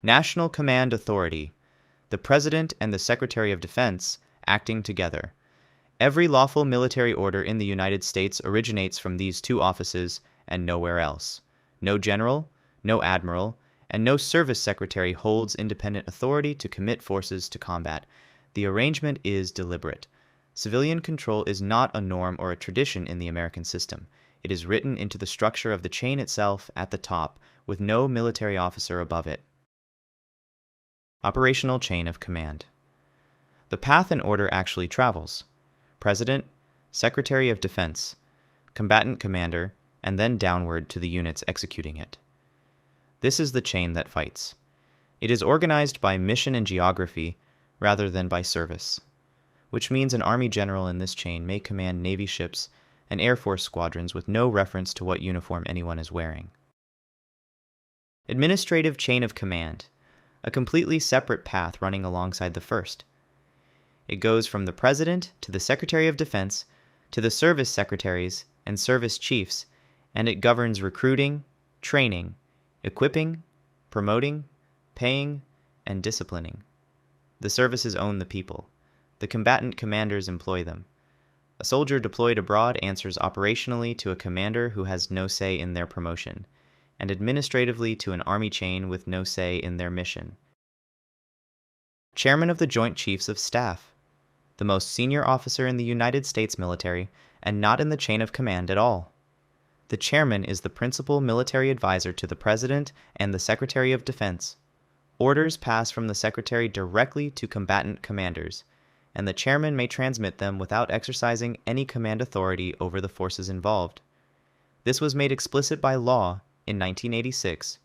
National Command Authority, the President and the Secretary of Defense acting together. Every lawful military order in the United States originates from these two offices and nowhere else. No general, no admiral, and no service secretary holds independent authority to commit forces to combat. The arrangement is deliberate. Civilian control is not a norm or a tradition in the American system. It is written into the structure of the chain itself at the top, with no military officer above it. Operational chain of command. The path and order actually travels. President, Secretary of Defense, Combatant Commander, and then downward to the units executing it. This is the chain that fights. It is organized by mission and geography rather than by service, which means an Army general in this chain may command Navy ships and Air Force squadrons with no reference to what uniform anyone is wearing. Administrative chain of command, a completely separate path running alongside the first. It goes from the President to the Secretary of Defense to the service secretaries and service chiefs, and it governs recruiting, training, equipping, promoting, paying, and disciplining. The services own the people. The combatant commanders employ them. A soldier deployed abroad answers operationally to a commander who has no say in their promotion, and administratively to an Army chain with no say in their mission. Chairman of the Joint Chiefs of Staff, the most senior officer in the United States military and not in the chain of command at all. The chairman is the principal military advisor to the President and the Secretary of Defense. Orders pass from the Secretary directly to combatant commanders, and the chairman may transmit them without exercising any command authority over the forces involved. This was made explicit by law in 1986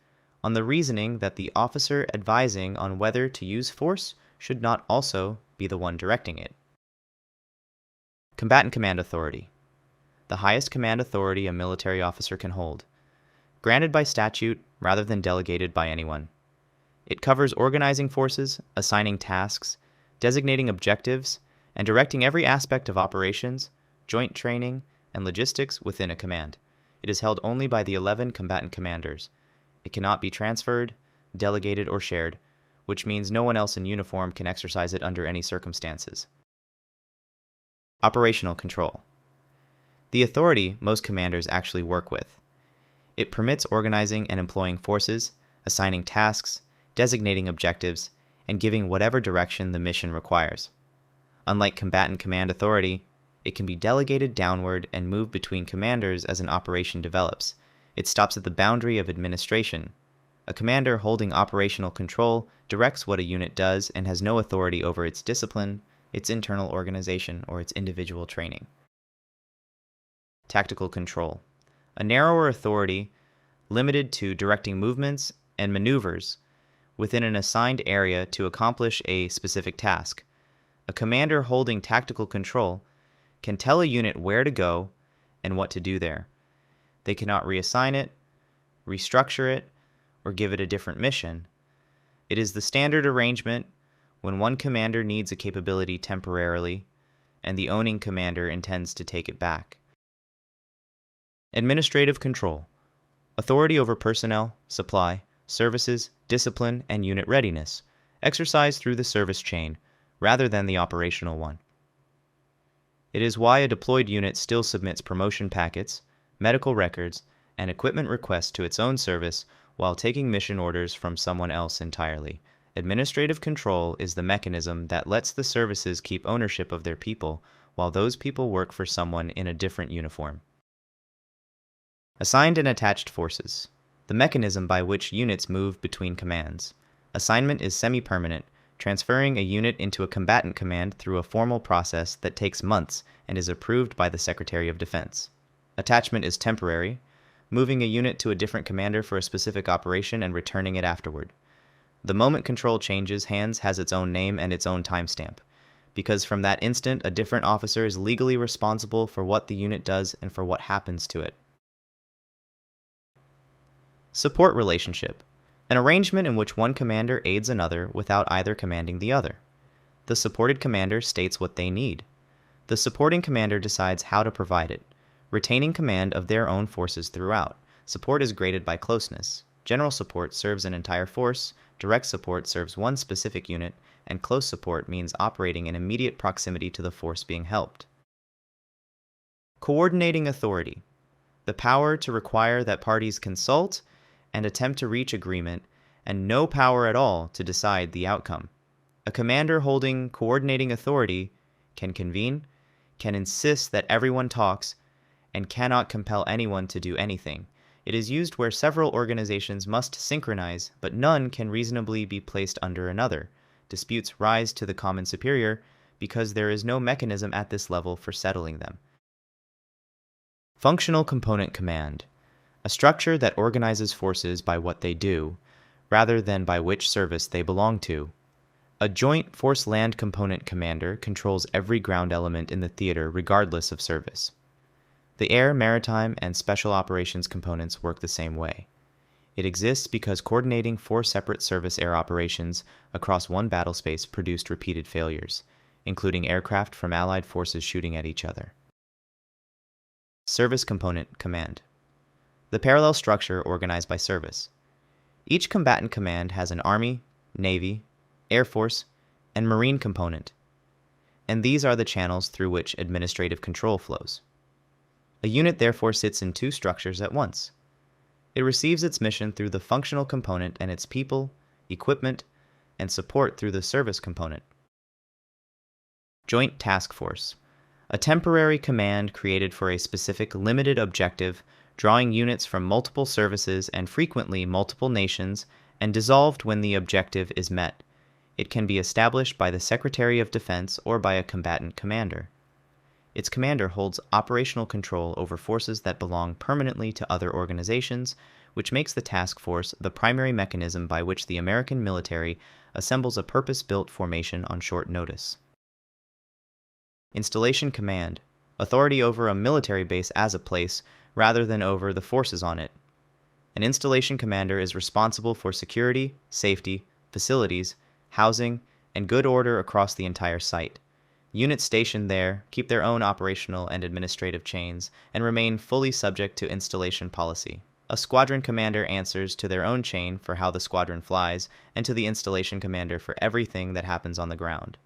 on the reasoning that the officer advising on whether to use force should not also be the one directing it. Combatant Command Authority, the highest command authority a military officer can hold, granted by statute rather than delegated by anyone. It covers organizing forces, assigning tasks, designating objectives, and directing every aspect of operations, joint training, and logistics within a command. It is held only by the 11 combatant commanders. It cannot be transferred, delegated, or shared, which means no one else in uniform can exercise it under any circumstances. Operational control. The authority most commanders actually work with. It permits organizing and employing forces, assigning tasks, designating objectives, and giving whatever direction the mission requires. Unlike combatant command authority, it can be delegated downward and moved between commanders as an operation develops. It stops at the boundary of administration. A commander holding operational control directs what a unit does and has no authority over its discipline, its internal organization, or its individual training. Tactical control. A narrower authority limited to directing movements and maneuvers within an assigned area to accomplish a specific task. A commander holding tactical control can tell a unit where to go and what to do there. They cannot reassign it, restructure it, or give it a different mission. It is the standard arrangement when one commander needs a capability temporarily and the owning commander intends to take it back. Administrative control. Authority over personnel, supply, services, discipline, and unit readiness, exercised through the service chain rather than the operational one. It is why a deployed unit still submits promotion packets, medical records, and equipment requests to its own service while taking mission orders from someone else entirely. Administrative control is the mechanism that lets the services keep ownership of their people while those people work for someone in a different uniform. Assigned and attached forces, the mechanism by which units move between commands. Assignment is semi-permanent, transferring a unit into a combatant command through a formal process that takes months and is approved by the Secretary of Defense. Attachment is temporary, moving a unit to a different commander for a specific operation and returning it afterward. The moment control changes hands has its own name and its own timestamp, because from that instant a different officer is legally responsible for what the unit does and for what happens to it. Support relationship, an arrangement in which one commander aids another without either commanding the other. The supported commander states what they need. The supporting commander decides how to provide it, retaining command of their own forces throughout. Support is graded by closeness. General support serves an entire force, direct support serves one specific unit, and close support means operating in immediate proximity to the force being helped. Coordinating authority: the power to require that parties consult and attempt to reach agreement, and no power at all to decide the outcome. A commander holding coordinating authority can convene, can insist that everyone talks, and cannot compel anyone to do anything. It is used where several organizations must synchronize, but none can reasonably be placed under another. Disputes rise to the common superior because there is no mechanism at this level for settling them. Functional component command: a structure that organizes forces by what they do, rather than by which service they belong to. A joint force land component commander controls every ground element in the theater regardless of service. The air, maritime, and special operations components work the same way. It exists because coordinating 4 separate surface air operations across one battlespace produced repeated failures, including aircraft from Allied forces shooting at each other. Service component command: the parallel structure organized by service. Each combatant command has an Army, Navy, Air Force, and Marine component, and these are the channels through which administrative control flows. A unit therefore sits in 2 structures at once. It receives its mission through the functional component and its people, equipment, and support through the service component. Joint Task Force: a temporary command created for a specific limited objective, drawing units from multiple services and frequently multiple nations, and dissolved when the objective is met. It can be established by the Secretary of Defense or by a combatant commander. Its commander holds operational control over forces that belong permanently to other organizations, which makes the task force the primary mechanism by which the American military assembles a purpose-built formation on short notice. Installation command: authority over a military base as a place, rather than over the forces on it. An installation commander is responsible for security, safety, facilities, housing, and good order across the entire site. Units stationed there keep their own operational and administrative chains and remain fully subject to installation policy. A squadron commander answers to their own chain for how the squadron flies, and to the installation commander for everything that happens on the ground.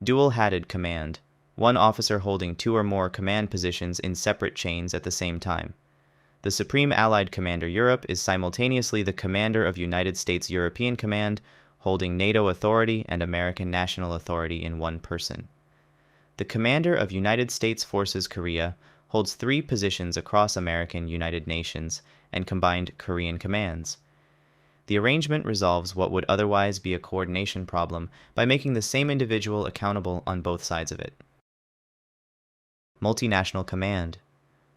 Dual-hatted command: one officer holding 2 or more command positions in separate chains at the same time. The Supreme Allied Commander Europe is simultaneously the commander of United States European Command, holding NATO authority and American national authority in one person. The commander of United States Forces Korea holds 3 positions across American United Nations and combined Korean commands. The arrangement resolves what would otherwise be a coordination problem by making the same individual accountable on both sides of it. Multinational Command: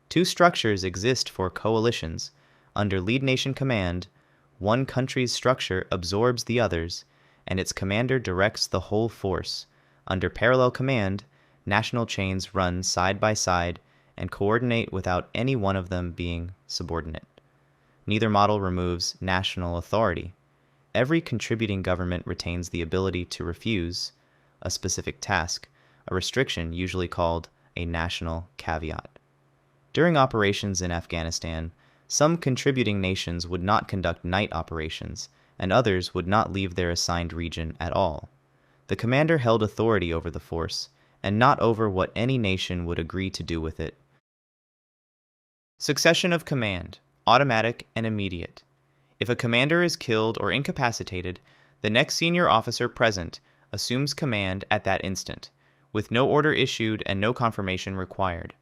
2 structures exist for coalitions. Under lead nation command, one country's structure absorbs the others, and its commander directs the whole force. Under parallel command, national chains run side by side and coordinate without any one of them being subordinate. Neither model removes national authority. Every contributing government retains the ability to refuse a specific task, a restriction usually called a national caveat. During operations in Afghanistan, some contributing nations would not conduct night operations, and others would not leave their assigned region at all. The commander held authority over the force, and not over what any nation would agree to do with it. Succession of command: automatic and immediate. If a commander is killed or incapacitated, the next senior officer present assumes command at that instant, with no order issued and no confirmation required.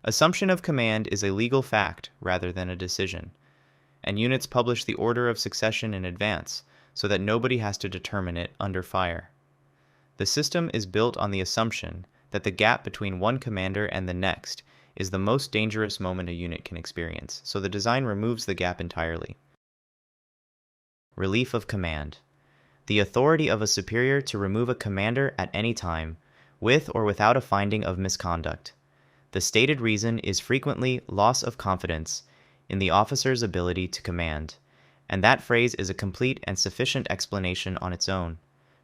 Assumption of command is a legal fact rather than a decision, and units publish the order of succession in advance so that nobody has to determine it under fire. The system is built on the assumption that the gap between one commander and the next is the most dangerous moment a unit can experience, so the design removes the gap entirely. Relief of command: the authority of a superior to remove a commander at any time, with or without a finding of misconduct. The stated reason is frequently loss of confidence in the officer's ability to command, and that phrase is a complete and sufficient explanation on its own.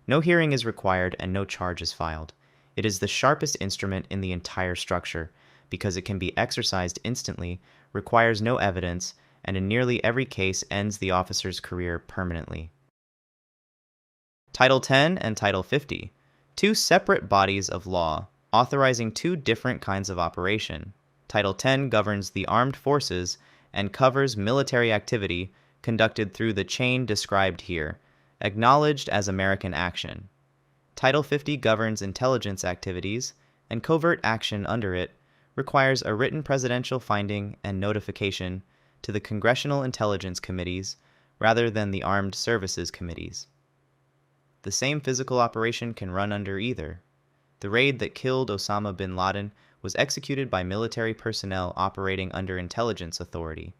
No hearing is required and no charge is filed. It is the sharpest instrument in the entire structure, because it can be exercised instantly, requires no evidence, and in nearly every case ends the officer's career permanently. Title 10 and Title 50, two separate bodies of law authorizing two different kinds of operation. Title 10 governs the armed forces and covers military activity conducted through the chain described here, acknowledged as American action. Title 50 governs intelligence activities, and covert action under it requires a written presidential finding and notification to the Congressional Intelligence Committees rather than the Armed Services Committees. The same physical operation can run under either. The raid that killed Osama bin Laden was executed by military personnel operating under intelligence authority,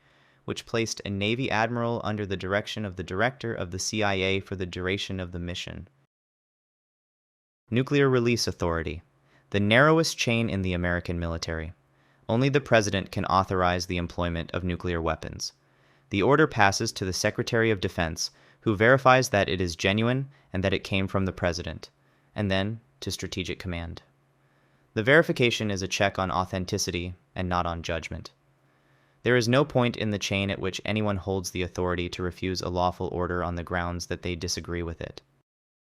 which placed a Navy admiral under the direction of the director of the CIA for the duration of the mission. Nuclear Release Authority, the narrowest chain in the American military. Only the President can authorize the employment of nuclear weapons. The order passes to the Secretary of Defense, who verifies that it is genuine and that it came from the President, and then to Strategic Command. The verification is a check on authenticity and not on judgment. There is no point in the chain at which anyone holds the authority to refuse a lawful order on the grounds that they disagree with it.